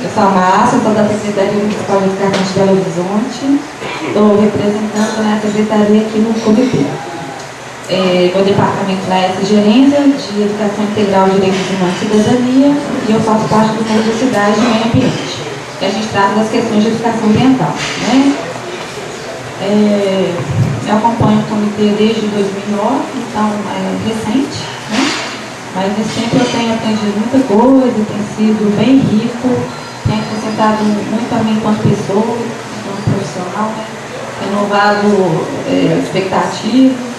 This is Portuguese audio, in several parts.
Eu sou a Márcia, sou da Secretaria Municipal de Educação de Belo Horizonte. Estou representando a Secretaria aqui no comitê. Meu departamento lá é Gerência de Educação Integral, Direitos Humanos e Cidadania, e eu faço parte do Fundo de Cidade e Meio Ambiente, que a gente trata das questões de educação ambiental, né? Eu acompanho o comitê desde 2009, então é recente, né? Mas nesse tempo eu tenho aprendido muita coisa, tem sido bem rico, tem acrescentado muito a mim enquanto pessoa, enquanto profissional, né? Renovado expectativas.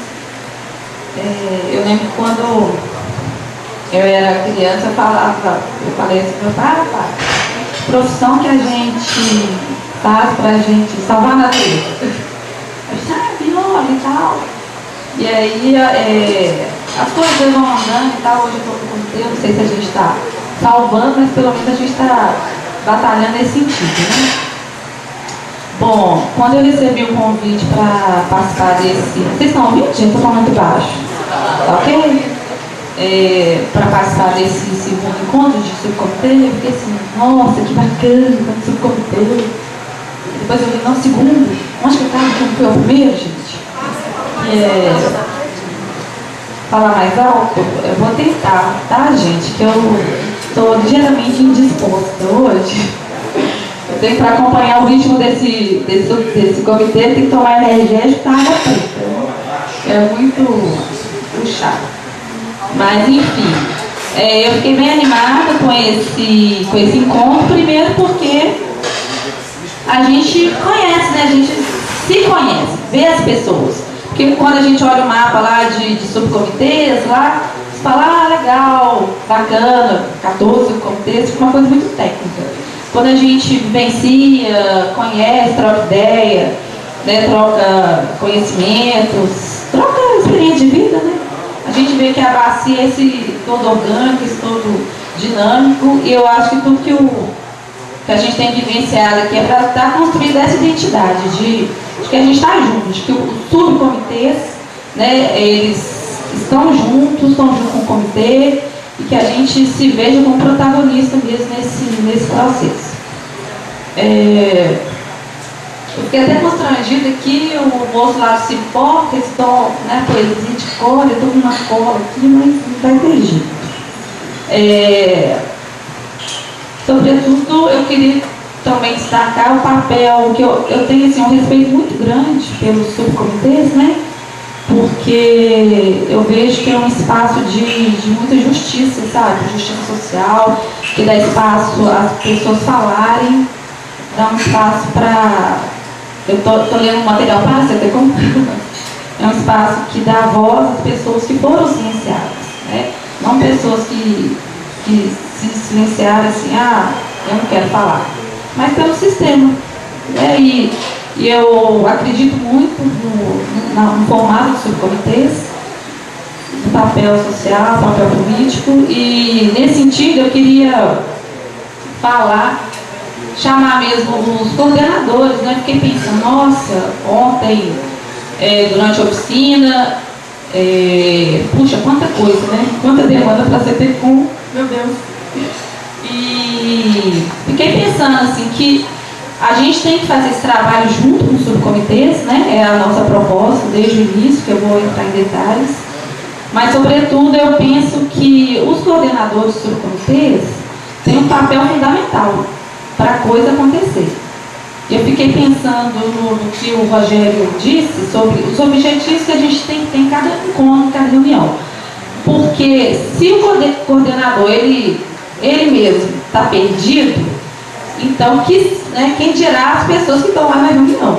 Eu lembro que quando eu era criança, eu falei assim, meu pai, profissão que a gente faz pra gente salvar a natureza. Eu disse, biólogo e tal. E aí as coisas vão andando e tal, hoje eu estou com o comitê, não sei se a gente está salvando, mas pelo menos a gente está batalhando nesse sentido, né? Bom, quando eu recebi o convite para participar desse... Vocês estão ouvindo, gente? Estou falando muito baixo. Tá ok? Para participar desse segundo encontro de subcomitê, eu fiquei assim, nossa, que bacana, como subcomitê. Depois eu vi, não, segundo, onde que eu estava? Como foi o primeiro, gente? Falar mais alto? Eu vou tentar, tá, gente? Que eu estou ligeiramente indisposta hoje. Eu tenho para acompanhar o ritmo desse comitê, tem que tomar energético para água preta. É muito puxado. Mas, enfim, eu fiquei bem animada com esse encontro, primeiro porque a gente conhece, né? A gente se conhece, vê as pessoas. Porque quando a gente olha o mapa lá de subcomitês, lá, você fala, legal, bacana, 14 subcomitês, fica uma coisa muito técnica. Quando a gente vivencia, conhece, troca ideia, né, troca conhecimentos, troca experiência de vida, né? A gente vê que a bacia é esse todo orgânico, esse todo dinâmico, e eu acho que tudo que a gente tem vivenciado aqui é para estar construindo essa identidade de que a gente está junto, de que os subcomitês, né, eles estão juntos com o comitê, e que a gente se veja como protagonista mesmo nesse processo. Eu fiquei até constrangida aqui, o moço lá do Cipó, que estão, né, poesia de cor, eu estou com uma cola aqui, mas não está entendido. Sobretudo, eu queria também destacar o papel que eu tenho assim, um respeito muito grande pelos subcomitês, né? Porque eu vejo que é um espaço de muita justiça, sabe? Justiça social, que dá espaço às pessoas falarem, dá um espaço para... Eu estou lendo um material para você ter como... É um espaço que dá voz às pessoas que foram silenciadas, né? Não pessoas que se silenciaram assim, eu não quero falar, mas pelo sistema, né? E eu acredito muito no formato de subcomitês, no papel social, no papel político, e nesse sentido eu queria chamar mesmo os coordenadores, né? Fiquei pensando, nossa, ontem, durante a oficina, puxa, quanta coisa, né? Quanta demanda para você ter com, meu Deus. E fiquei pensando assim que a gente tem que fazer esse trabalho junto com os subcomitês, né? É a nossa proposta desde o início, que eu vou entrar em detalhes. Mas, sobretudo, eu penso que os coordenadores dos subcomitês têm um papel fundamental para a coisa acontecer. Eu fiquei pensando no que o Rogério disse sobre os objetivos que a gente tem que ter em cada encontro, cada reunião. Porque se o coordenador, ele mesmo está perdido, então quem dirá as pessoas que estão lá na reunião.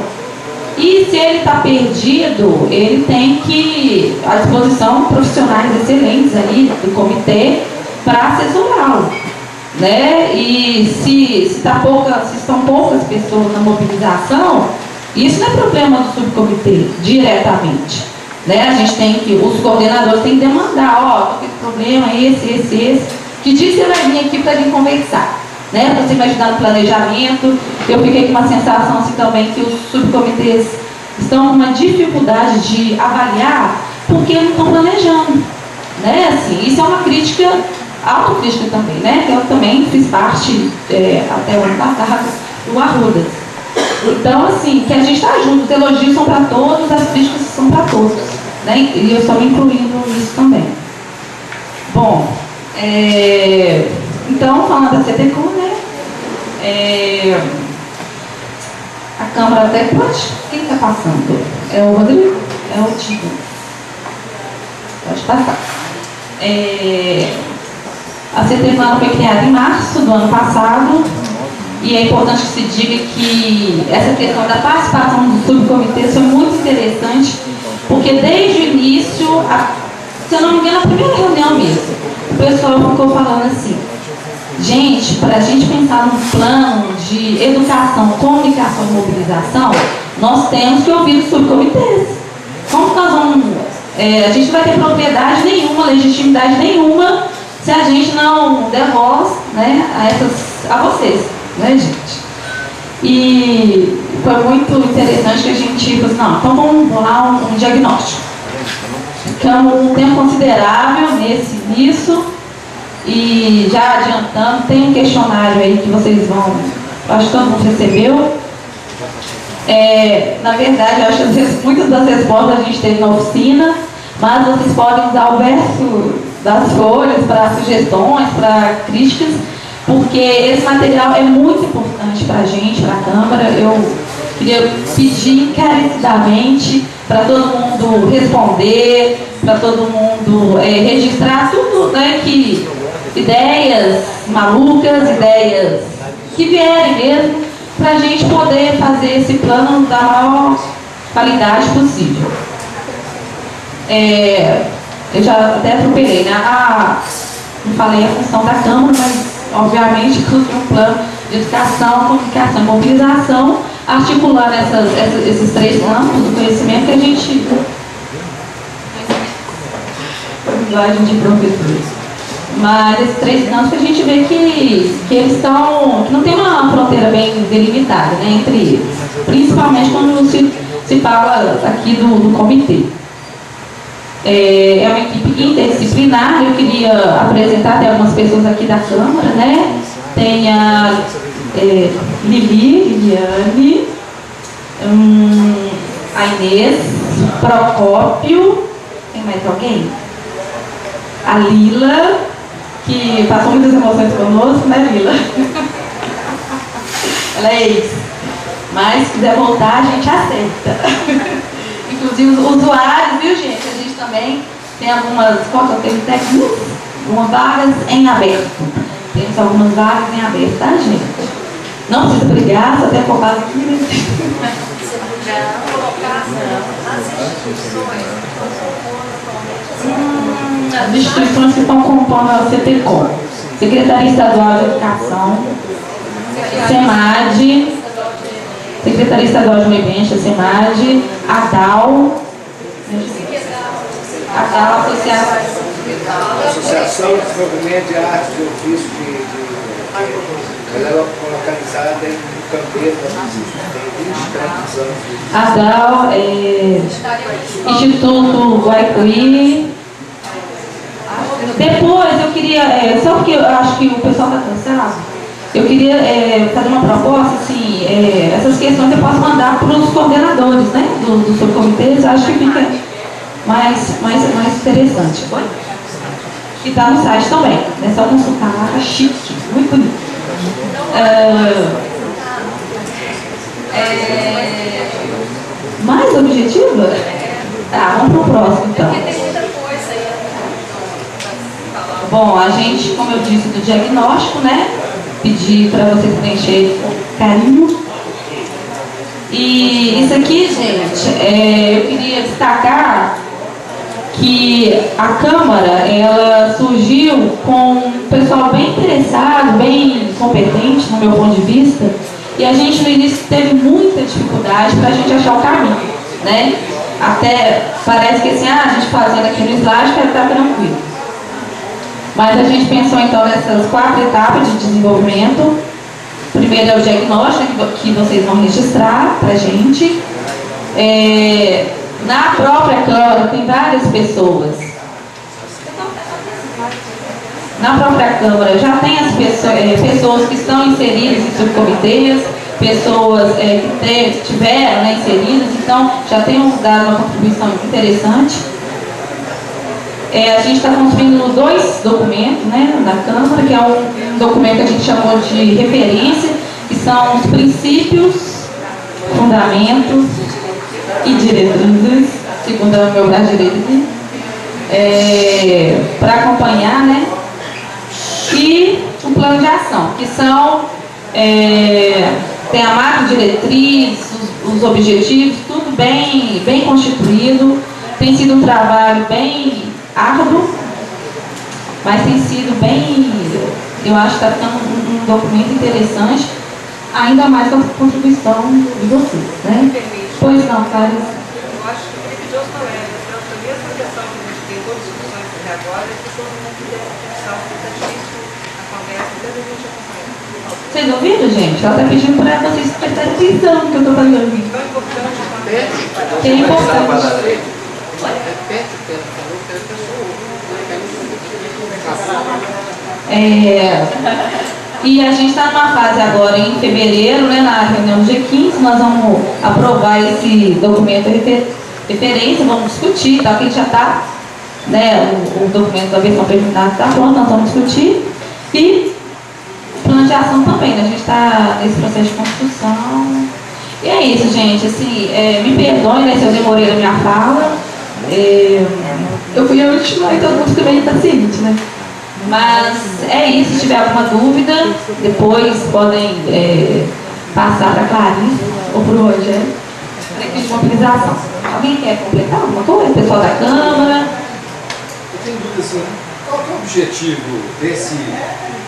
E se ele está perdido, ele tem que, à disposição, profissionais excelentes ali do comitê para assessorá-lo, né? E se estão poucas pessoas na mobilização, isso não é problema do subcomitê diretamente, né? A gente tem que, os coordenadores têm que demandar, esse problema é esse, que dia você vai vir aqui para a gente conversar, né? Para você me ajudar no planejamento. Eu fiquei com uma sensação assim também que os subcomitês estão com uma dificuldade de avaliar porque não estão planejando, né? Assim, isso é uma crítica autocrítica também, né? Que eu também fiz parte, até o ano passado, do Arrudas. Então, assim, que a gente está junto, os elogios são para todos, as críticas são para todos, né? E eu estou incluindo isso também. Bom, então, falando da CTCom, né? A Câmara até pode. Quem está passando? É o Rodrigo? É o Tigo? Pode passar. A CTCom foi criada em março do ano passado e é importante que se diga que essa questão da participação do subcomitê foi muito interessante, porque desde o início, se eu não me engano, na primeira reunião mesmo, o pessoal ficou falando assim: gente, para a gente pensar num plano de educação, comunicação e mobilização, nós temos que ouvir os subcomitês. Como que nós vamos... a gente não vai ter propriedade nenhuma, legitimidade nenhuma, se a gente não der voz, né, a vocês, né, gente? E foi muito interessante que a gente falou assim: não, então vamos bolar um diagnóstico. Ficamos um tempo considerável nisso. E já adiantando, tem um questionário aí que vocês vão, acho que todo mundo recebeu. Na verdade, eu acho que muitas das respostas a gente teve na oficina, mas vocês podem usar o verso das folhas para sugestões, para críticas, porque esse material é muito importante para a gente, para a Câmara. Eu queria pedir encarecidamente para todo mundo responder, para todo mundo registrar tudo, né, que ideias malucas, ideias que vierem mesmo, para a gente poder fazer esse plano da maior qualidade possível. Eu já até atropelei, né? Não falei a função da Câmara, mas obviamente que um plano de educação, comunicação e mobilização, articulando esses três campos do conhecimento que a gente... linguagem de professores. Mas esses três campos que a gente vê que eles estão... que não tem uma fronteira bem delimitada, né, entre eles. Principalmente quando se fala aqui do comitê. É uma equipe interdisciplinar. Eu queria apresentar até algumas pessoas aqui da Câmara, né? Tem a Liliane, a Inês, Procópio, tem mais alguém? A Lila, que passou muitas emoções conosco, né, Lila? Ela é ex. Mas se quiser voltar, a gente aceita. Inclusive os usuários, viu, gente? A gente também tem algumas, qual que é o termo técnico? Algumas vagas em aberto. Temos algumas vagas em aberto, tá, gente? Não precisa brigar, só tem ocupado aqui. As instituições que estão compondo a CTCom: Secretaria Estadual de Educação, SEMAD, Secretaria Estadual de Meio Ambiente, a SEMAD, ADAL, Associação de Desenvolvimento de Arte de Ofício ela é localizada em Campeiro, tem 20 anos. ADAL, Instituto Guaicuí. Depois eu queria, só porque eu acho que o pessoal está cansado, eu queria fazer uma proposta, assim, essas questões eu posso mandar para os coordenadores, né, dos subcomitês. Acho que fica mais interessante. E está no site também, é só consultar lá, chique, muito bonito. Mais objetiva? Tá, vamos para o próximo então. Bom, a gente, como eu disse, do diagnóstico, né? Pedir para vocês preencherem com carinho. E isso aqui, gente, eu queria destacar que a Câmara, ela surgiu com um pessoal bem interessado, bem competente, no meu ponto de vista, e a gente no início teve muita dificuldade para a gente achar o caminho, né? Até parece que assim, a gente fazendo aqui no slide vai estar tranquilo. Mas a gente pensou então nessas 4 etapas de desenvolvimento. Primeiro é o diagnóstico, que vocês vão registrar para a gente. Na própria Câmara tem várias pessoas. na própria Câmara já tem as pessoas que estão inseridas em subcomitês, pessoas que tiveram, né, inseridas, então já temos dado uma contribuição interessante. A gente está construindo 2 documentos, né, na Câmara, que é um documento que a gente chamou de referência, que são os princípios, fundamentos e diretrizes, segundo o meu braço direito, para acompanhar, né, e o plano de ação, que são, tem a macro diretriz, os objetivos, tudo bem constituído. Tem sido um trabalho bem árduo, mas tem sido bem, eu acho que está ficando um documento interessante, ainda mais com a contribuição de vocês, né? Pois não, Carlos? Eu acho que o religioso não é, tanto a mesma questão que a gente tem todas as discussões até agora, é que todo mundo deve pensar que está difícil a conversa, desde a gente acompanhar. Vocês ouviram, gente? Ela está pedindo para vocês prestarem atenção no que eu estou falando. Tão importante quanto Que é importante. Repete o que ela falou, que a pessoa E a gente está numa fase agora, em fevereiro, né, na reunião do G15, nós vamos aprovar esse documento de referência, vamos discutir, tá, que já está, né, o documento da versão preliminar está pronto, nós vamos discutir. E plano de ação também, né, a gente está nesse processo de construção. E é isso, gente, assim, me perdoem, né, se eu demorei na minha fala. Eu fui a última, então eu fico bem impaciente, né? Mas é isso, se tiver alguma dúvida, depois podem passar para a Clarice ou para o Rogério. De mobilização. Alguém quer completar alguma coisa? Pessoal da Câmara? Eu tenho dúvida assim, qual que é o objetivo desse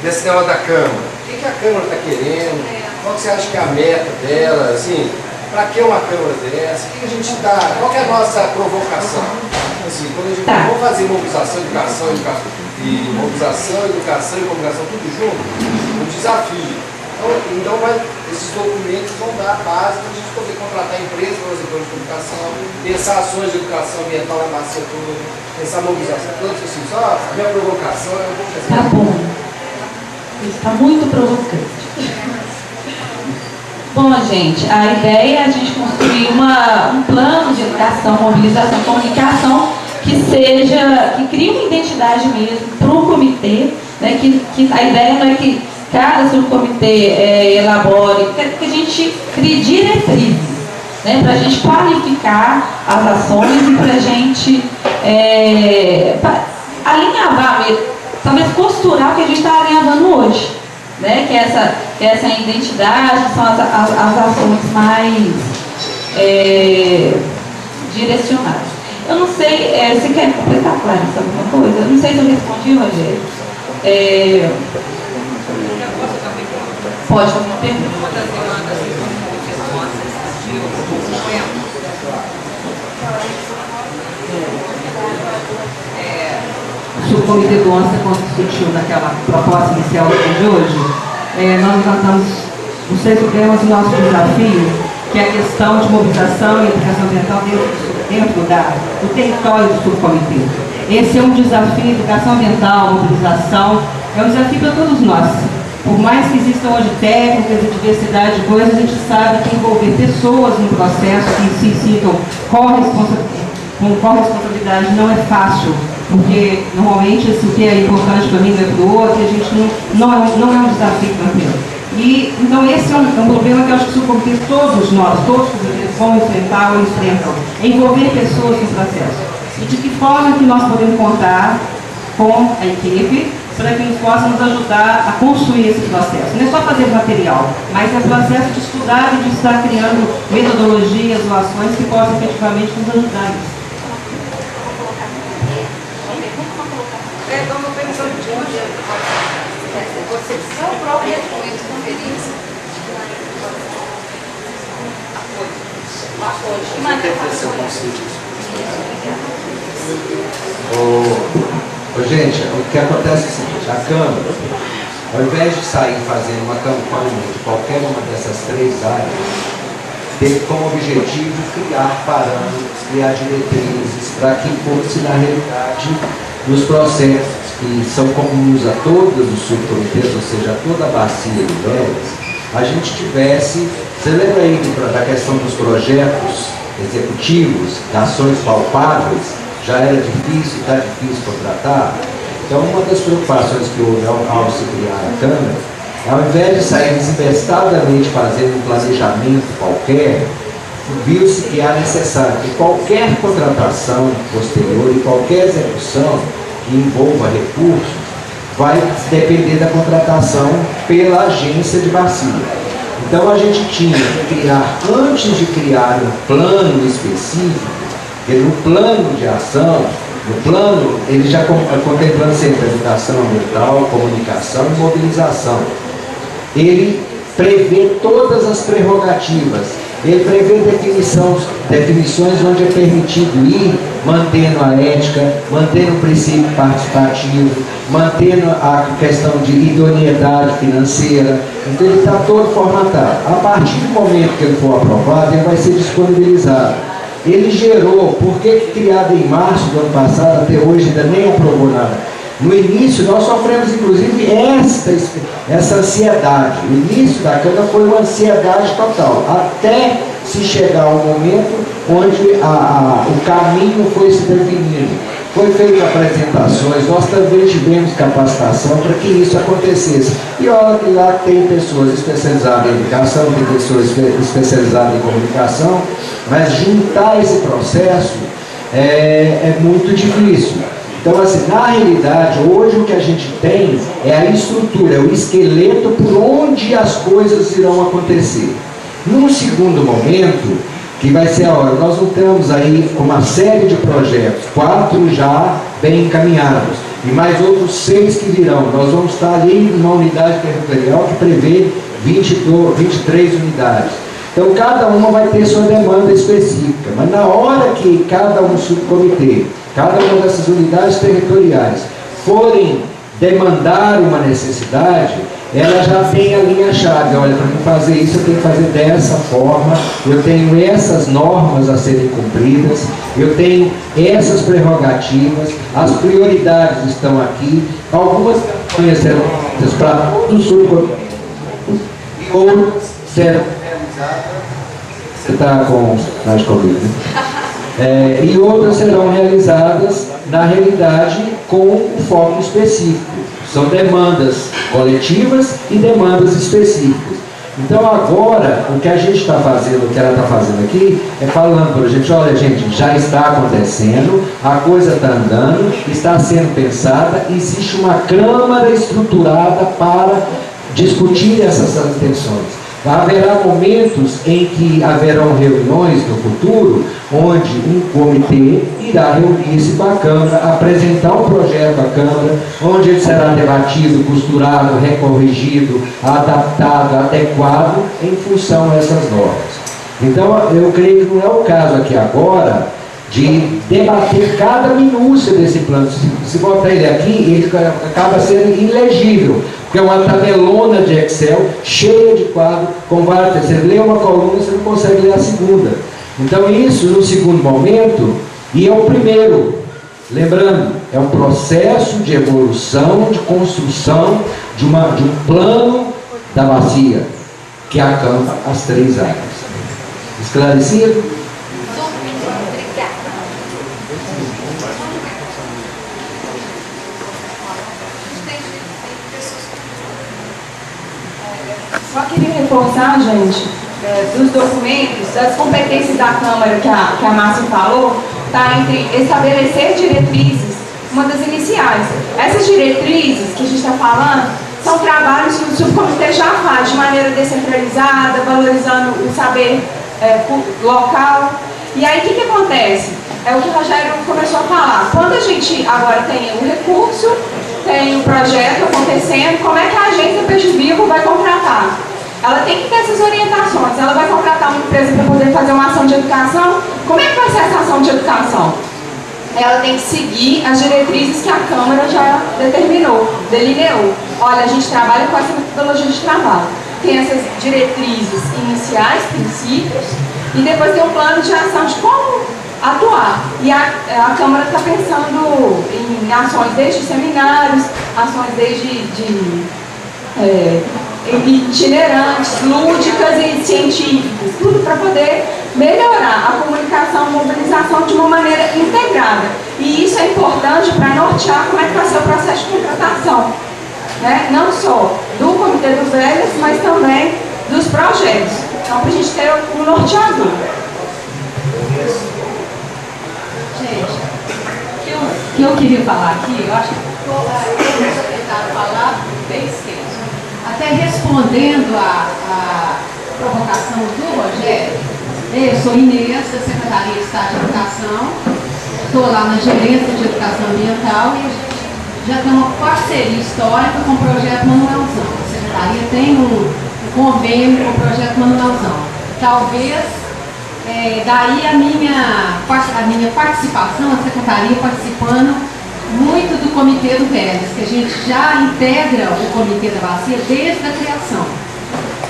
negócio da Câmara? O que a Câmara está querendo? Qual que você acha que é a meta dela? Assim, para que uma Câmara dessa? O que a gente está. Qual que é a nossa provocação? Assim, quando a gente for fazer mobilização, educação e comunicação, tudo junto, um desafio. Então esses documentos vão dar a base para a gente poder contratar empresas para fazer plano de comunicação, pensar ações de educação ambiental na bacia toda, pensar mobilização toda, assim, só a minha provocação é um pouco assim. Tá bom. Isso está muito provocante. Bom, gente, a ideia é a gente construir um plano de educação, mobilização, comunicação que crie uma identidade mesmo para o comitê, né, que a ideia não é que cada subcomitê elabore, que a gente crie diretrizes, né, para a gente qualificar as ações e para a gente alinhavar mesmo, talvez costurar o que a gente está alinhavando hoje, né, que é essa identidade, são as ações mais direcionadas. Eu não sei, você quer completar, Clarissa, alguma coisa? Eu não sei se eu respondi, Rogério. Pode fazer uma pergunta. uma das demandas nossas de o subcomitê do ONCE, quando discutiu naquela proposta inicial de hoje, nós levantamos os 3 temas do nosso desafio, que é a questão de mobilização e educação ambiental dentro do território do subcomitê. Esse é um desafio, educação ambiental, mobilização, é um desafio para todos nós. Por mais que existam hoje técnicas e diversidade de coisas, a gente sabe que envolver pessoas no processo que se sintam com responsabilidade não é fácil, porque normalmente assim, o que é importante para mim não é para o outro, e a gente não é um desafio tranquilo. E, então esse é um problema que eu acho que o subcomitê, todos nós, todos os comitês vão enfrentar ou enfrentam, envolver pessoas no processo. E de que forma que nós podemos contar com a equipe para que nos possa nos ajudar a construir esse processo. Não é só fazer material, mas é o processo de estudar e de estar criando metodologias ou ações que possam efetivamente nos ajudar nisso. Vamos pensando de onde você é o próprio documento de conferência. Gente, o que acontece é o seguinte, a Câmara, ao invés de sair fazendo uma campanha de qualquer uma dessas 3 áreas, teve como objetivo criar parâmetros, criar diretrizes para que fosse na realidade dos processos que são comuns a todos os subcomitês, ou seja, a toda a bacia de Ilhéus, a gente tivesse, você lembra aí da questão dos projetos executivos, de ações palpáveis, já era difícil, está difícil contratar? Então, uma das preocupações que houve ao se criar a Câmara, ao invés de sair desembestadamente fazendo um planejamento qualquer, viu-se que há necessário que qualquer contratação posterior e qualquer execução que envolva recursos vai depender da contratação pela agência de bacia. Então a gente tinha que criar, antes de criar um plano específico, porque no plano de ação, no plano, ele já contemplando sempre educação ambiental, comunicação e mobilização. Ele prevê todas as prerrogativas, ele prevê definições onde é permitido ir, mantendo a ética, mantendo o princípio participativo, mantendo a questão de idoneidade financeira. Então ele está todo formatado. A partir do momento que ele for aprovado, ele vai ser disponibilizado. Ele gerou, porque criado em março do ano passado, até hoje ainda nem aprovou nada. No início, nós sofremos, inclusive, essa ansiedade. O início da Câmara foi uma ansiedade total, até se chegar ao momento onde o caminho foi se definindo. Foi feita apresentações, nós também tivemos capacitação para que isso acontecesse. E olha que lá tem pessoas especializadas em educação, tem pessoas especializadas em comunicação, mas juntar esse processo é muito difícil. Então, assim, na realidade, hoje o que a gente tem é a estrutura, é o esqueleto por onde as coisas irão acontecer. Num segundo momento, que vai ser a hora, nós estamos aí com uma série de projetos, 4 já bem encaminhados, e mais outros 6 que virão. Nós vamos estar ali numa unidade territorial que prevê 23 unidades. Então, cada uma vai ter sua demanda específica, mas na hora que cada um subcomitê, cada uma dessas unidades territoriais forem demandar uma necessidade, ela já tem a linha-chave. Olha, para fazer isso eu tenho que fazer dessa forma, eu tenho essas normas a serem cumpridas, eu tenho essas prerrogativas, as prioridades estão aqui, algumas campanhas serão feitas para todos os subcomitês e outras serão realizadas. Você está com mais Covid, né? E outras serão realizadas, na realidade, com um foco específico. São demandas coletivas e demandas específicas. Então agora, o que a gente está fazendo, o que ela está fazendo aqui, é falando para a gente, olha gente, já está acontecendo, a coisa está andando, está sendo pensada, existe uma Câmara estruturada para discutir essas intenções. Haverá momentos em que haverão reuniões no futuro, onde um comitê irá reunir-se com a Câmara, apresentar um projeto à Câmara, onde ele será debatido, costurado, recorrigido, adaptado, adequado em função dessas normas. Então, eu creio que não é o caso aqui agora de debater cada minúcia desse plano. Se botar ele aqui, ele acaba sendo ilegível, porque é uma tabelona de Excel cheia de quadros, com várias. Você lê uma coluna, você não consegue ler a segunda. Então isso, no segundo momento, e é o primeiro. Lembrando, é um processo de evolução, de construção de um plano da bacia, que acampa as 3 áreas. Esclarecido? Só queria reforçar, gente, dos documentos, das competências da Câmara que a Márcia falou, está entre estabelecer diretrizes, uma das iniciais. Essas diretrizes que a gente está falando são trabalhos que o subcomitê já faz de maneira descentralizada, valorizando o saber local. E aí o que acontece? É o que o Rogério começou a falar. Quando a gente agora tem o recurso, tem o projeto acontecendo, como é que a agência Peixe Vivo vai contratar? Ela tem que ter essas orientações. Ela vai contratar uma empresa para poder fazer uma ação de educação. Como é que vai ser essa ação de educação? Ela tem que seguir as diretrizes que a Câmara já determinou, delineou. Olha, a gente trabalha com essa metodologia de trabalho. Tem essas diretrizes iniciais, princípios, e depois tem um plano de ação de como atuar. E a Câmara está pensando em ações desde seminários, ações desde itinerantes, lúdicas e científicas, tudo para poder melhorar a comunicação e mobilização de uma maneira integrada. E isso é importante para nortear como é que vai ser o processo de contratação, né? Não só do Comitê dos Velhos, mas também dos projetos. Então, para a gente ter um norteador. Gente, o que eu queria falar aqui, eu acho que eles tentaram falar bem cedo. Até respondendo a provocação do Rogério, eu sou Inês, da Secretaria de Estado de Educação, estou lá na Gerência de Educação Ambiental e a gente já tem uma parceria histórica com o Projeto Manuelzão. A Secretaria tem um convênio com o Projeto Manuelzão. Talvez, daí a minha participação, a Secretaria participando muito do Comitê do Velhos, que a gente já integra o Comitê da Bacia desde a criação,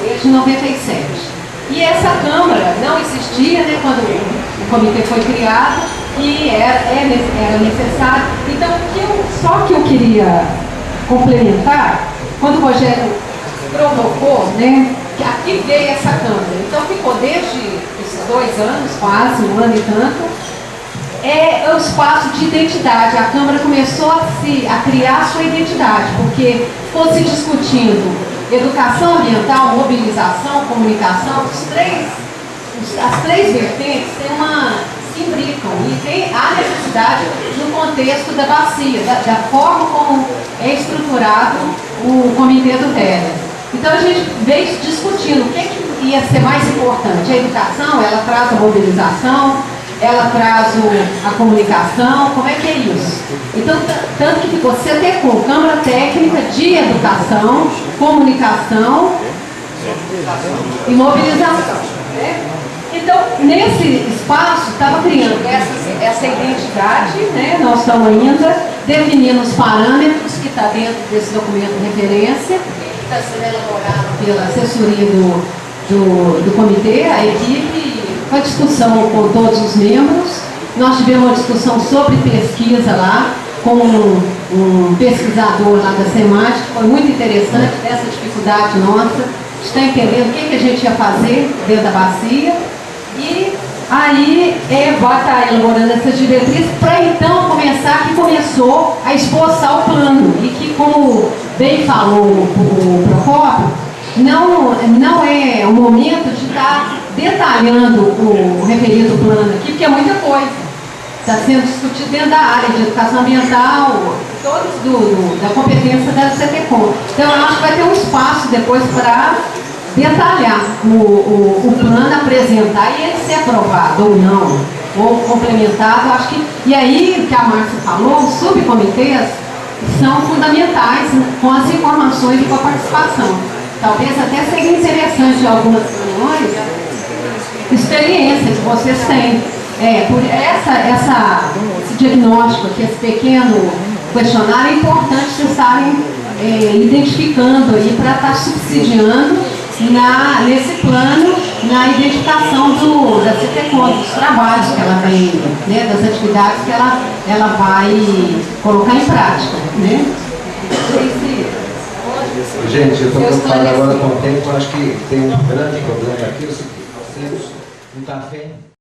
desde 97. E essa Câmara não existia, né, quando o Comitê foi criado, e era necessário. Então, só que eu queria complementar, quando o Rogério provocou, né, que aqui veio essa Câmara. Então, ficou desde esses 2 anos, quase, 1 ano e tanto, é o espaço de identidade. A Câmara começou a criar a sua identidade, porque ficou se discutindo educação ambiental, mobilização, comunicação, as três vertentes se imbricam e há necessidade no contexto da bacia, da forma como é estruturado o Comitê do Velho. Então a gente veio discutindo o que ia ser mais importante. A educação, ela traz a mobilização, ela traz a comunicação, como é que é isso? Então, tanto que ficou CTCOM, Câmara Técnica de Educação, Comunicação e Mobilização. Né? Então, nesse espaço, estava criando essa identidade, né? Nós estamos ainda definindo os parâmetros que está dentro desse documento de referência, que está sendo elaborado pela assessoria do comitê, a equipe, com a discussão com todos os membros. Nós tivemos uma discussão sobre pesquisa lá, com um pesquisador lá da SEMAT, que foi muito interessante, dessa dificuldade nossa, de estar entendendo o que a gente ia fazer dentro da bacia. E aí vai estar elaborando essas diretrizes para então começar, que começou a esboçar o plano. E que, como bem falou o Procópio, não é o momento de estar detalhando o referido plano aqui, porque é muita coisa. Está sendo discutido dentro da área de educação ambiental, todos da competência da CTCOM. Então, eu acho que vai ter um espaço depois para detalhar o plano, apresentar e ele ser aprovado ou não, ou complementado. Acho que, e aí, o que a Márcia falou, os subcomitês são fundamentais com as informações e com a participação. Talvez até seja interessante algumas reuniões, experiências que vocês têm. Por esse diagnóstico aqui, esse pequeno questionário, é importante vocês estarem identificando aí para estar subsidiando nesse plano, na identificação da CTCOM, dos trabalhos que ela tem, né, das atividades que ela vai colocar em prática. Né? Gente, eu estou preocupado agora com o tempo, acho que tem um grande problema aqui, é o seguinte, nós temos um café.